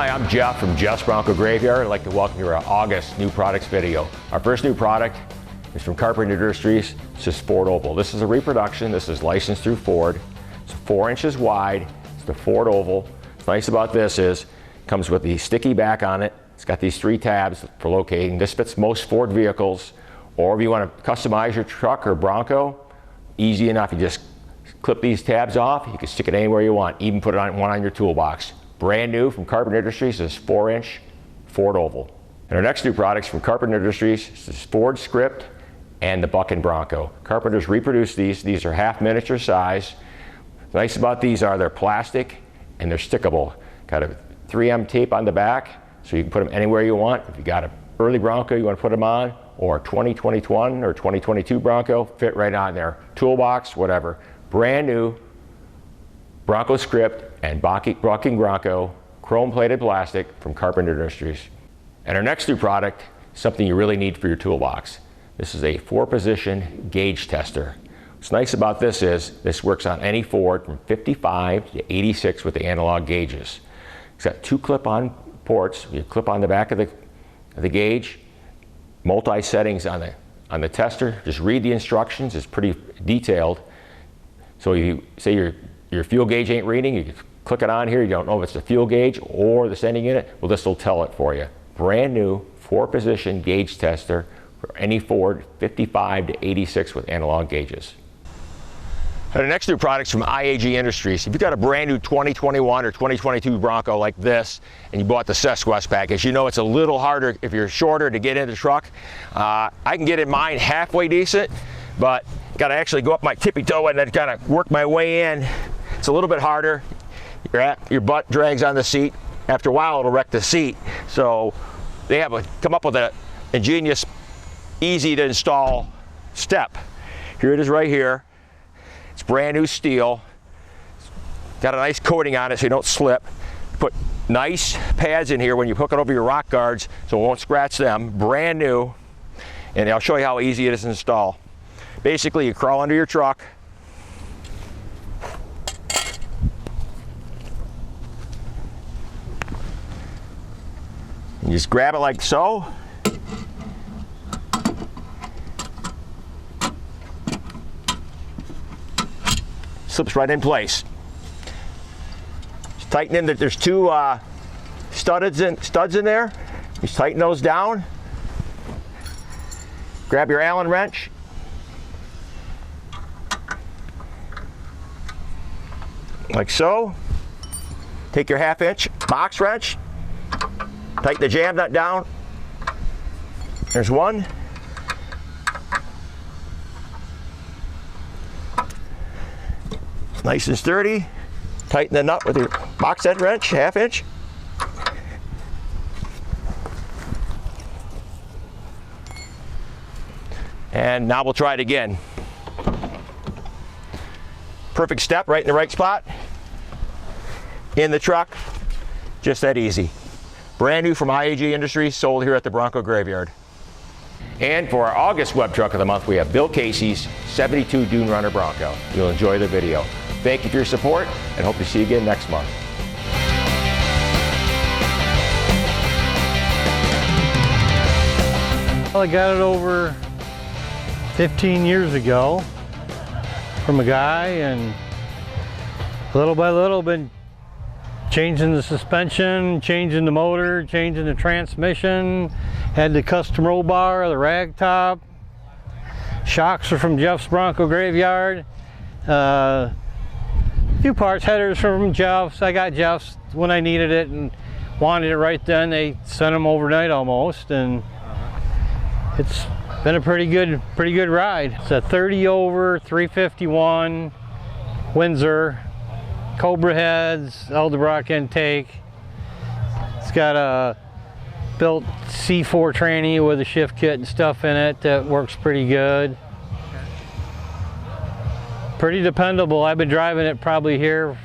Hi, I'm Jeff from Jeff's Bronco Graveyard. I'd like to welcome you to our August new products video. Our first new product is from Carpenter Industries. It's this Ford Oval. This is a reproduction. This is licensed through Ford. It's 4 inches wide. It's the Ford Oval. What's nice about this is it comes with the sticky back on it. It's got these 3 tabs for locating. This fits most Ford vehicles. Or if you want to customize your truck or Bronco, easy enough. You just clip these tabs off. You can stick it anywhere you want. Even put one on your toolbox. Brand new from Carpenter Industries is 4-inch Ford Oval. And our next new products from Carpenter Industries is this Ford Script and the Bucking Bronco. Carpenters reproduced these. These are half miniature size. What's nice about these are they're plastic and they're stickable. Got a 3M tape on the back so you can put them anywhere you want. If you got an early Bronco you want to put them on, or a 2021 or 2022 Bronco, fit right on there. Toolbox, whatever. Brand new Bronco Script and Bucking Bronco chrome-plated plastic from Carpenter Industries. And our next new product is something you really need for your toolbox. This is a 4-position gauge tester. What's nice about this is this works on any Ford from 55 to 86 with the analog gauges. It's got 2 clip-on ports. You clip on the back of the gauge, multi-settings on the tester. Just read the instructions. It's pretty detailed. So if you say your fuel gauge ain't reading, you can click it on here. You don't know if it's the fuel gauge or the sending unit. Well, this will tell it for you. Brand new 4-position gauge tester for any Ford 55 to 86 with analog gauges. And the next new products from IAG Industries. If you've got a brand new 2021 or 2022 Bronco like this, and you bought the Sesquest package, you know it's a little harder if you're shorter to get in the truck. I can get in mine halfway decent, but got to actually go up my tippy toe and then kind of work my way in. It's a little bit harder. Your butt drags on the seat. After a while, it'll wreck the seat. So they come up with an ingenious, easy to install step. Here it is right here. It's brand new steel. Got a nice coating on it so you don't slip. Put nice pads in here when you hook it over your rock guards so it won't scratch them. Brand new. And I'll show you how easy it is to install. Basically, you crawl under your truck. You just grab it like so. Slips right in place. Just tighten in that. There's 2 studs in there. Just tighten those down. Grab your Allen wrench. Like so. Take your 1/2-inch box wrench. Tighten the jam nut down. There's one. Nice and sturdy. Tighten the nut with your box head wrench, 1/2-inch. And now we'll try it again. Perfect step, right in the right spot. In the truck. Just that easy. Brand new from IAG Industries, sold here at the Bronco Graveyard. And for our August web truck of the month, we have Bill Casey's 72 Dune Runner Bronco. You'll enjoy the video. Thank you for your support, and hope to see you again next month. Well, I got it over 15 years ago from a guy, and little by little been changing the suspension, changing the motor, changing the transmission, had the custom roll bar, the rag top. Shocks are from Jeff's Bronco Graveyard. A few parts, headers from Jeff's. I got Jeff's when I needed it and wanted it right then. They sent them overnight almost, and it's been a pretty good ride. It's a 30 over 351 Windsor. Cobra heads, Eldebrock intake. It's got a built C4 tranny with a shift kit and stuff in it that works pretty good. Pretty dependable. I've been driving it probably here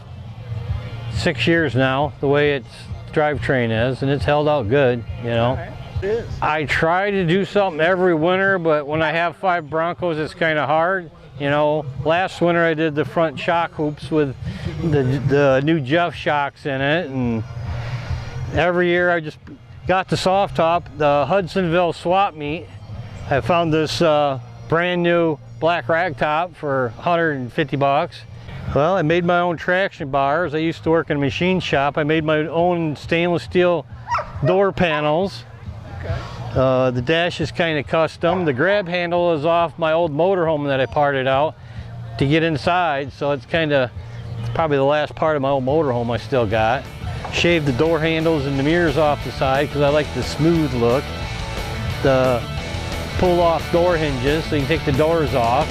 6 years now, the way its drivetrain is, and it's held out good, you know. It is. I try to do something every winter, but when I have 5 Broncos, it's kind of hard. You know, last winter I did the front shock hoops with the new Jeff shocks in it, and Every year I just got the soft top, the Hudsonville swap meet. I found this brand new black rag top for 150 bucks. Well, I made my own traction bars. I used to work in a machine shop. I made my own stainless steel door panels. Okay. The dash is kind of custom. The grab handle is off my old motorhome that I parted out to get inside, so it's probably the last part of my old motorhome I still got. Shaved the door handles and the mirrors off the side because I like the smooth look. The pull-off door hinges so you can take the doors off.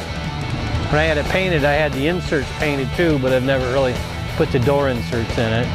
When I had it painted, I had the inserts painted too, but I've never really put the door inserts in it.